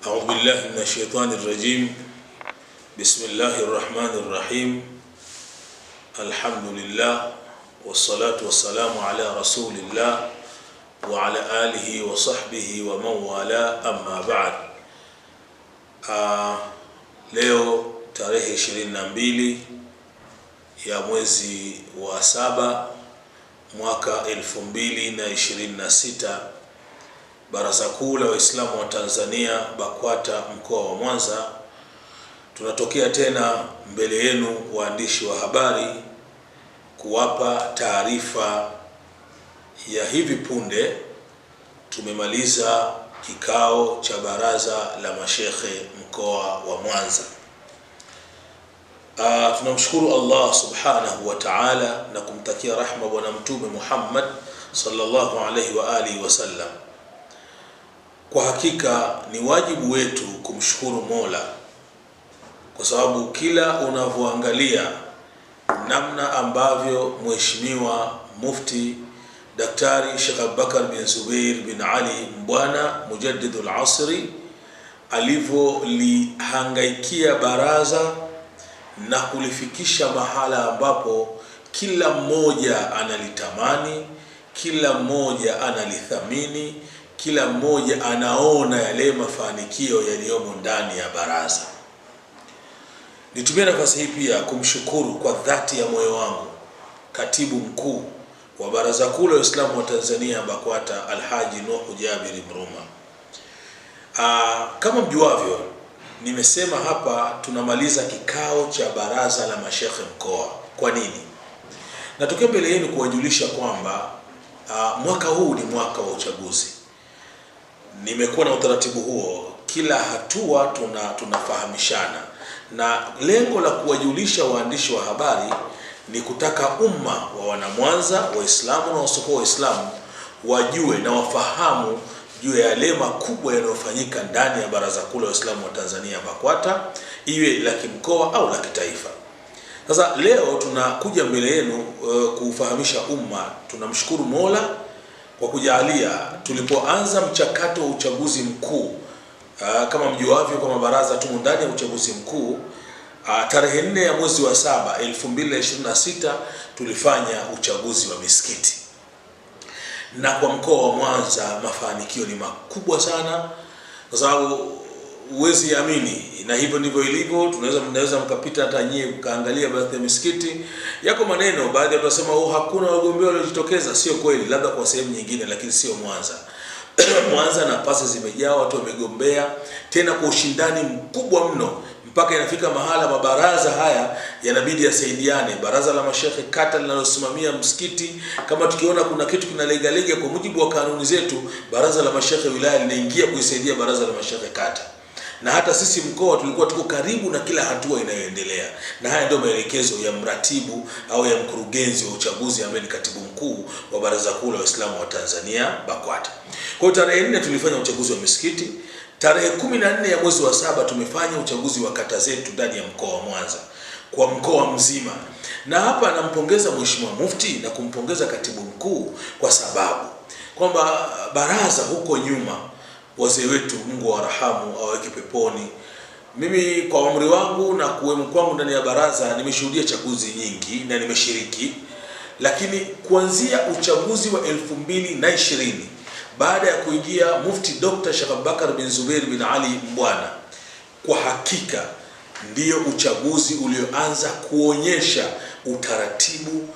أعوذ بالله من الشيطان الرجيم. بسم الله الرحمن الرحيم. الحمد لله والصلاة والسلام على رسول الله وعلى آله وصحبه ومن والاه أما بعد. Leo tarehe 22 ya mwezi wa 7 mwaka 2026, Baraza Kuu la Waislamu wa Tanzania BAKWATA mkoa wa Mwanza, tunatokea tena mbele yenu waandishi wa habari kuwapa taarifa ya hivi punde. Tumemaliza kikao cha baraza la mashekhe mkoa wa Mwanza. Tunamshukuru Allah subhanahu wa ta'ala na kumtakia rahma bwana Mtume Muhammad sallallahu alaihi wa alihi wasallam. Kwa hakika ni wajibu wetu kumshukuru Mola, kwa sababu kila unavyoangalia namna ambavyo Mheshimiwa Mufti Daktari Sheikh Abubakar bin Zubair bin Ali Mbwana Mujaddidul Asri alivyolihangaikia baraza na kulifikisha mahala ambapo kila mmoja analitamani, kila mmoja analithamini, kila mmoja anaona yale mafanikio yaliyomo ndani ya baraza. Nitumie nafasi hii pia kumshukuru kwa dhati ya moyo wangu Katibu Mkuu wa Baraza Kuu la Waislamu wa Tanzania BAKWATA Alhaji Nuhu Jabiri Mruma. Kama mjuavyo, nimesema hapa tunamaliza kikao cha baraza la mashekhe mkoa. Kwa nini? Natokea mbele yenu kuwajulisha kwamba mwaka huu ni mwaka wa uchaguzi. Nimekuwa na utaratibu huo, kila hatua tunafahamishana, na lengo la kuwajulisha waandishi wa habari ni kutaka umma wa wanamwanza, Waislamu na wasiokuwa Waislamu wajue na wafahamu juu ya yale makubwa yanayofanyika ndani ya Baraza Kuu la Waislamu wa Tanzania BAKWATA, iwe la kimkoa au la kitaifa. Sasa leo tunakuja mbele yenu kufahamisha umma. Tunamshukuru Mola kwa kujalia tulipoanza mchakato wa uchaguzi mkuu, kama mjuavyo kwa mabaraza tumo ndani ya uchaguzi mkuu. Tarehe 4 ya mwezi wa 7 2026 tulifanya uchaguzi wa misikiti, na kwa mkoa wa Mwanza mafanikio ni makubwa sana, kwa sababu uwezi amini, na hivyo ndivyo ilivyo. Mnaweza mkapita hata nyie mkaangalia baadhi ya misikiti, yako maneno baadhi ya watu wasema hakuna wagombea waliojitokeza. Sio kweli, labda kwa sehemu nyingine, lakini sio Mwanza. Mwanza nafasi zimejaa, watu wamegombea, tena kwa ushindani mkubwa mno, mpaka inafika mahala mabaraza haya yanabidi yasaidiane. Baraza la mashekhe kata linalosimamia msikiti, kama tukiona kuna kitu kinalegalega kwa mujibu wa kanuni zetu, baraza la mashekhe wilaya linaingia kuisaidia baraza la mashekhe kata. Na hata sisi mkoa tulikuwa tuko karibu na kila hatua inayoendelea, na haya ndio maelekezo ya mratibu au ya mkurugenzi wa uchaguzi ambaye ni Katibu Mkuu wa Baraza Kuu la Waislamu wa Tanzania BAKWATA. Kwa hiyo tarehe 4 tulifanya uchaguzi wa misikiti. Tarehe 14 ya mwezi wa 7 tumefanya uchaguzi wa kata zetu ndani ya mkoa wa Mwanza kwa mkoa mzima. Na hapa nampongeza Mheshimiwa Mufti na kumpongeza Katibu Mkuu kwa sababu kwamba baraza huko nyuma, wazee wetu Mungu warahamu aweke peponi, mimi kwa umri wangu na kuwemo kwangu ndani ya baraza nimeshuhudia chaguzi nyingi na nimeshiriki, lakini kuanzia uchaguzi wa 2020 baada ya kuingia Mufti Dr. Sheikh Abubakar bin Zubair bin Ali Mbwana, kwa hakika ndiyo uchaguzi ulioanza kuonyesha utaratibu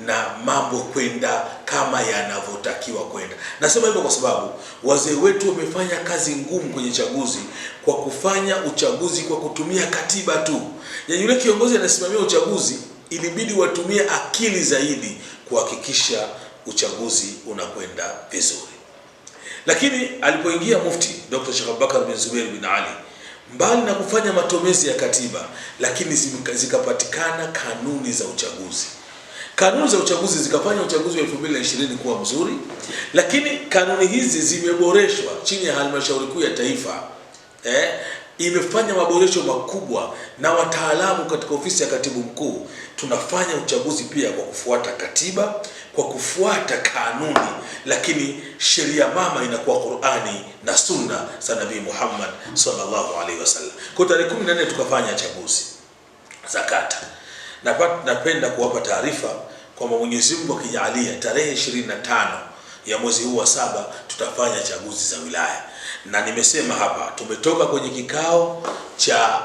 na mambo kwenda kama yanavyotakiwa kwenda. Nasema hivyo kwa sababu wazee wetu wamefanya kazi ngumu kwenye chaguzi, kwa kufanya uchaguzi kwa kutumia katiba tu. Ya yule kiongozi anasimamia uchaguzi ilibidi watumie akili zaidi kuhakikisha uchaguzi unakwenda vizuri. Lakini alipoingia Mufti Dr. Sheikh Abubakar bin Zubair bin Ali, mbali na kufanya matomezi ya katiba, lakini zikapatikana kanuni za uchaguzi. Kanuni za uchaguzi zikafanya uchaguzi wa 2020 kuwa mzuri, lakini kanuni hizi zimeboreshwa chini ya Halmashauri Kuu ya Taifa imefanya maboresho makubwa, na wataalamu katika ofisi ya katibu mkuu tunafanya uchaguzi pia kwa kufuata katiba, kwa kufuata kanuni, lakini sheria mama inakuwa Qur'ani na Sunna za Nabii Muhammad sallallahu alaihi wasallam. Kwa tarehe 14 tukafanya chaguzi za kata. Napenda kuwapa taarifa kwamba Mwenyezi Mungu akijalia tarehe 25 ya mwezi huu wa 7 tutafanya chaguzi za wilaya. Na nimesema hapa tumetoka kwenye kikao cha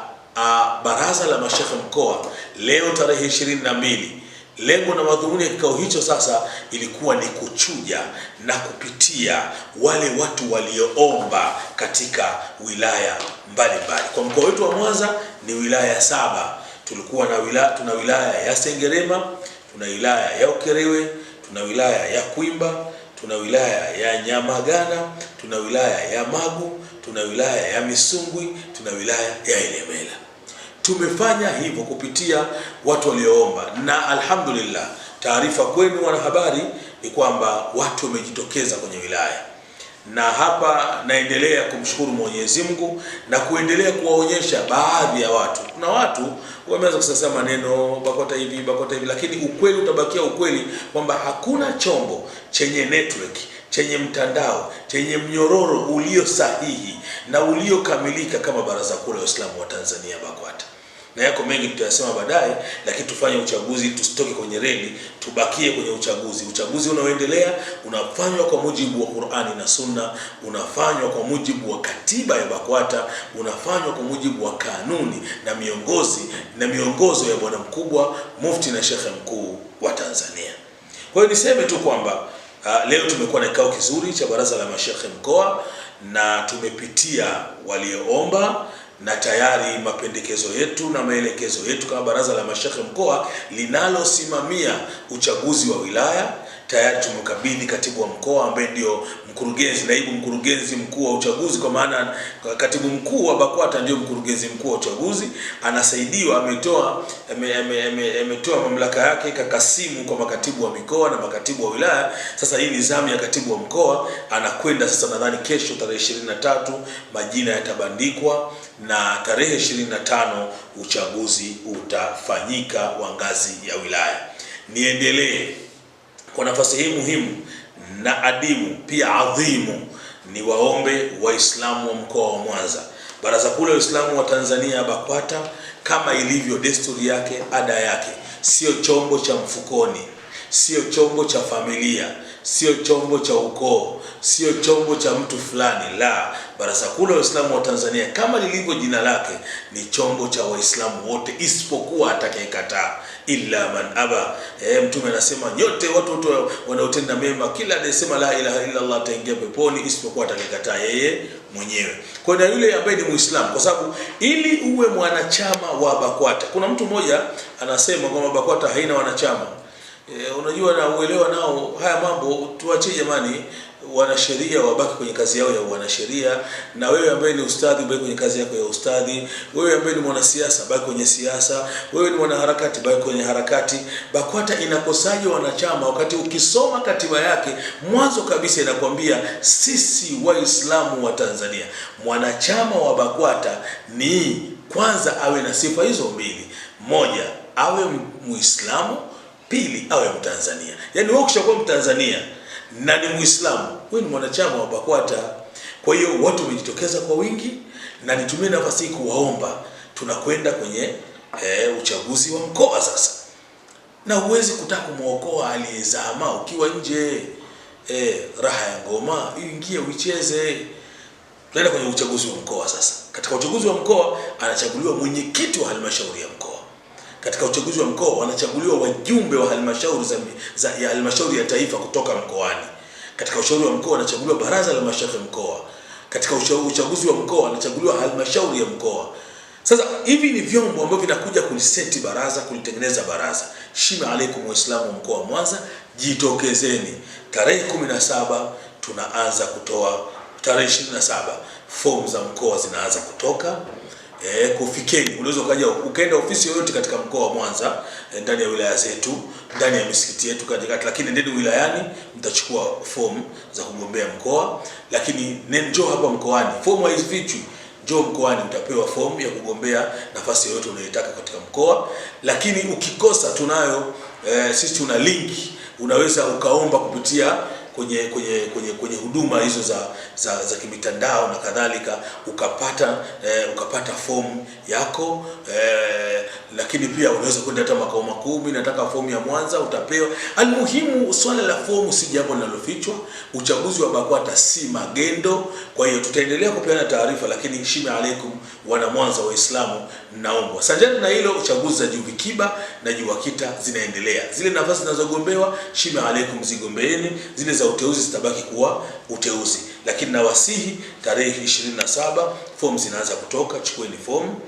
baraza la mashekhe mkoa leo tarehe 22. Lengo na madhumuni ya kikao hicho sasa ilikuwa ni kuchuja na kupitia wale watu walioomba katika wilaya mbalimbali. Kwa mkoa wetu wa Mwanza ni wilaya 7. Tuna wilaya ya Sengerema, tuna wilaya ya Ukerewe, tuna wilaya ya Kwimba, tuna wilaya ya Nyamagana, tuna wilaya ya Magu, tuna wilaya ya Misungwi, tuna wilaya ya Ilemela. Tumefanya hivyo kupitia watu walioomba, na alhamdulillah, taarifa kwenu wanahabari ni kwamba watu wamejitokeza kwenye wilaya. Na hapa naendelea kumshukuru Mwenyezi Mungu na kuendelea kuwaonyesha baadhi ya watu. Kuna watu wameanza kusema maneno BAKWATA hivi, lakini ukweli utabakia ukweli kwamba hakuna chombo chenye network, chenye mtandao, chenye mnyororo ulio sahihi na uliokamilika kama Baraza Kuu la Waislamu wa Tanzania BAKWATA. Na yako mengi tutayasema baadaye, lakini tufanye uchaguzi, tusitoke kwenye reli, tubakie kwenye uchaguzi. Uchaguzi unaoendelea unafanywa kwa mujibu wa Qur'ani na Sunna, unafanywa kwa mujibu wa katiba ya BAKWATA, unafanywa kwa mujibu wa kanuni na miongozo ya bwana mkubwa Mufti na Shekhe mkuu wa Tanzania. Kwa hiyo niseme tu kwamba leo tumekuwa na kikao kizuri cha baraza la mashekhe mkoa na tumepitia walioomba, na tayari mapendekezo yetu na maelekezo yetu kama baraza la mashekhe mkoa linalosimamia uchaguzi wa wilaya tayari tumekabidhi katibu wa mkoa ambaye ndio naibu mkurugenzi mkuu wa uchaguzi, kwa maana katibu mkuu wa BAKWATA ndio mkurugenzi mkuu wa uchaguzi, anasaidiwa, ametoa mamlaka yake kakasimu kwa makatibu wa mikoa na makatibu wa wilaya. Sasa hii ni zamu ya katibu wa mkoa, anakwenda sasa, nadhani kesho tarehe 23 majina yatabandikwa na tarehe 25 uchaguzi utafanyika wa ngazi ya wilaya. Niendelee kwa nafasi hii muhimu na adimu pia adhimu, ni waombe Waislamu wa mkoa wa Mwanza, Baraza Kuu la Waislamu wa Tanzania BAKWATA, kama ilivyo desturi yake, ada yake, sio chombo cha mfukoni, sio chombo cha familia, sio chombo cha ukoo, sio chombo cha mtu fulani. La, Baraza Kuu la Waislamu wa Tanzania kama lilivyo jina lake ni chombo cha Waislamu wote isipokuwa atakayekataa, illa man aba. Mtume anasema nyote watu wanaotenda mema, kila anayesema la ilaha illa Allah ataingia peponi isipokuwa atakayekataa yeye mwenyewe. Kwa hiyo yule ambaye ni Muislamu, kwa sababu ili uwe mwanachama wa BAKWATA, kuna mtu mmoja anasema kwamba BAKWATA haina wanachama. Unajua na uelewa nao haya mambo, tuachie jamani, wanasheria wabaki kwenye kazi yao ya wanasheria, na wewe ambaye ni ustadhi baki kwenye kazi yako ya ustadhi, wewe ambaye ni mwanasiasa baki kwenye siasa, wewe ni mwanaharakati baki kwenye harakati. BAKWATA inakosaje wanachama wakati ukisoma katiba yake mwanzo kabisa inakwambia sisi Waislamu wa Tanzania, mwanachama wa BAKWATA ni kwanza awe na sifa hizo mbili: moja, awe Muislamu; pili, awe Mtanzania. Yaani wewe ukishakuwa Mtanzania na ni Muislamu, wewe ni mwanachama wa BAKWATA. Kwa hiyo watu wamejitokeza kwa wingi, na nitumie nafasi hii kuwaomba, tunakwenda kwenye uchaguzi wa mkoa sasa, na huwezi kutaka kumuokoa aliyezama ukiwa nje. Raha ya ngoma ingie uicheze. Tunaenda kwenye uchaguzi wa mkoa sasa. Katika uchaguzi wa mkoa anachaguliwa mwenyekiti wa halmashauri ya mkoa. Katika uchaguzi wa mkoa wanachaguliwa wajumbe wa halmashauri za halmashauri ya taifa kutoka mkoani. Katika uchaguzi wa mkoa wanachaguliwa baraza la mashekhe mkoa. Katika uchaguzi wa mkoa wanachaguliwa halmashauri ya mkoa. Sasa hivi ni vyombo ambavyo vinakuja kuliseti baraza, kulitengeneza baraza. Shima alaikum Waislamu wa mkoa wa Mwanza, jitokezeni. Tarehe 17 tunaanza kutoa, tarehe 27 fomu za mkoa zinaanza kutoka. Kufikeni, unaweza ukaenda ofisi yoyote katika mkoa wa Mwanza, ndani ya wilaya zetu, ndani ya misikiti yetu katikati, lakini ndeni wilayani mtachukua fomu za kugombea mkoa. Lakini njoo hapa mkoani, fomu haifichwi. njoo mkoani, utapewa fomu ya kugombea nafasi yoyote unayotaka katika mkoa. Lakini ukikosa, tunayo sisi tuna link, unaweza ukaomba kupitia kwenye huduma hizo za kimitandao na kadhalika, ukapata fomu yako. Lakini pia unaweza kwenda hata makao makuu, nataka fomu ya Mwanza, utapewa. Almuhimu, swala la fomu si jambo linalofichwa. Uchaguzi wa BAKWATA si magendo. Kwa hiyo tutaendelea kupeana taarifa, lakini shime alaikum wana Mwanza Waislamu, naomba sanjani na hilo, uchaguzi za Juvikiba na Juwakita zinaendelea. Zile nafasi zinazogombewa, shime alaikum, zigombeeni. Zile za uteuzi zitabaki kuwa uteuzi, lakini nawasihi, tarehe 27 fomu zinaanza kutoka, chukueni fomu.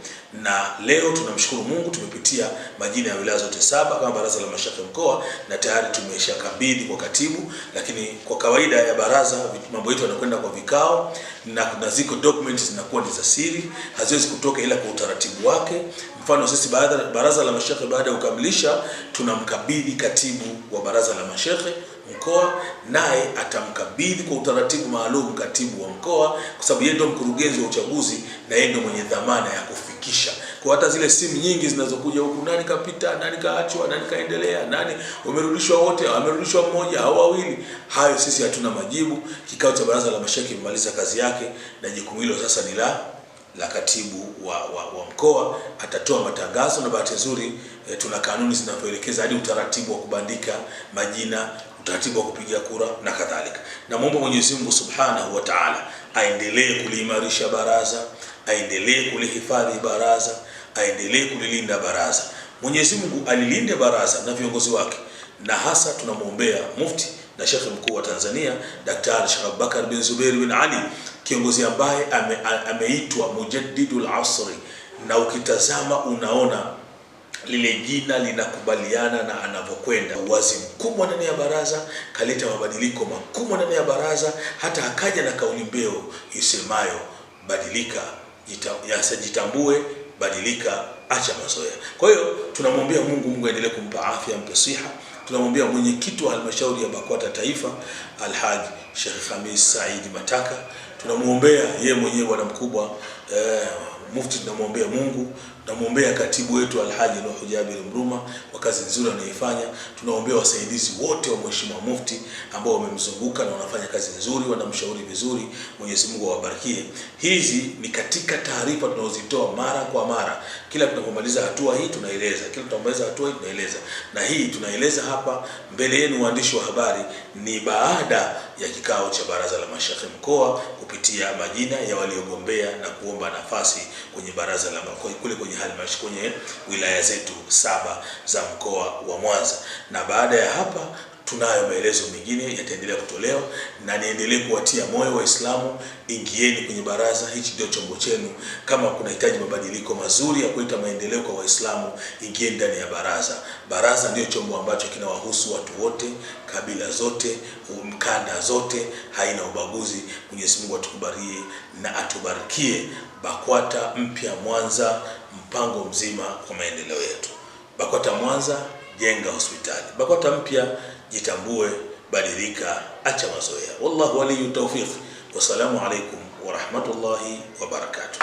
Na leo tunamshukuru Mungu, tumepitia majina ya wilaya zote 7 kama baraza la mashehe mkoa, na tayari tumeshakabidhi kwa katibu. Lakini kwa kawaida ya baraza, mambo yetu yanakwenda kwa vikao, na ziko documents zinakuwa ni za siri, haziwezi kutoka ila kwa utaratibu wake. Mfano, sisi baraza la mashehe baada ya kukamilisha, tunamkabidhi katibu wa baraza la mashehe mkoa, naye atamkabidhi kwa utaratibu maalum katibu wa mkoa, kwa sababu yeye ndio mkurugenzi wa uchaguzi na yeye ndio mwenye dhamana ya kufikisha. Kwa hata zile simu nyingi zinazokuja huku, nani kapita, nani kaachwa, nani kaendelea, nani wamerudishwa, wote wamerudishwa mmoja au wawili, hayo sisi hatuna majibu. Kikao cha baraza la mashehe kimemaliza kazi yake, na jukumu hilo sasa ni la katibu wa mkoa. Atatoa matangazo, na bahati nzuri tuna kanuni zinazoelekeza hadi utaratibu wa kubandika majina, utaratibu wa kupigia kura na kadhalika. Na muombe Mwenyezi Mungu Subhanahu wa Ta'ala aendelee kuliimarisha baraza, aendelee kulihifadhi baraza, aendelee kulilinda baraza. Mwenyezi Mungu alilinde baraza na viongozi wake, na hasa tunamwombea Mufti na Sheikh Mkuu wa Tanzania Daktari Sheikh Abubakar bin Zubair bin Ali, kiongozi ambaye ameitwa Mujaddidul Asri, na ukitazama unaona lile jina linakubaliana na anavyokwenda. Uwazi mkubwa ndani ya baraza, kaleta mabadiliko makubwa ndani ya baraza, hata akaja na kauli mbiu isemayo badilika, jitambue, badilika, acha mazoea. Kwa hiyo tunamwombea Mungu aendelee kumpa afya, ampe siha. Tunamwombea mwenyekiti wa halmashauri ya BAKWATA Taifa Alhaji Sheikh Khamis Said Mataka, tunamwombea yeye mwenyewe bwana mkubwa Mufti, tunamwombea Mungu. Tunamwombea katibu wetu Alhaji Nuhu Jabir Mruma kwa kazi nzuri anayoifanya. Tunaombea wasaidizi wote wa Mheshimiwa Mufti ambao wamemzunguka na wanafanya kazi nzuri, wanamshauri vizuri. Mwenyezi Mungu awabarikie. Hizi ni katika taarifa tunazozitoa mara kwa mara. Kila tunapomaliza hatua hii tunaeleza, kila tunapomaliza hatua hii tunaeleza, na hii tunaeleza hapa mbele yenu waandishi wa habari ni baada ya kikao cha baraza la mashehe mkoa kupitia majina ya waliogombea na kuomba nafasi kwenye baraza la kule kwenye halmashauri kwenye wilaya zetu 7 za mkoa wa Mwanza. Na baada ya hapa tunayo maelezo mengine yataendelea kutolewa, na niendelee kuwatia moyo Waislamu, ingieni kwenye baraza. Hichi ndio chombo chenu. Kama kunahitaji mabadiliko mazuri ya kuleta maendeleo kwa Waislamu, ingieni ndani ya baraza. Baraza ndio chombo ambacho kinawahusu watu wote, kabila zote, mkanda zote, haina ubaguzi. Mwenyezi Mungu atukubalie na atubarikie BAKWATA mpya Mwanza, mpango mzima kwa maendeleo yetu. BAKWATA Mwanza, jenga hospitali. BAKWATA mpya, jitambue, badilika, acha mazoea. Wallahu waliyu tawfiq. Wassalamu alaikum wa rahmatullahi wa barakatuh.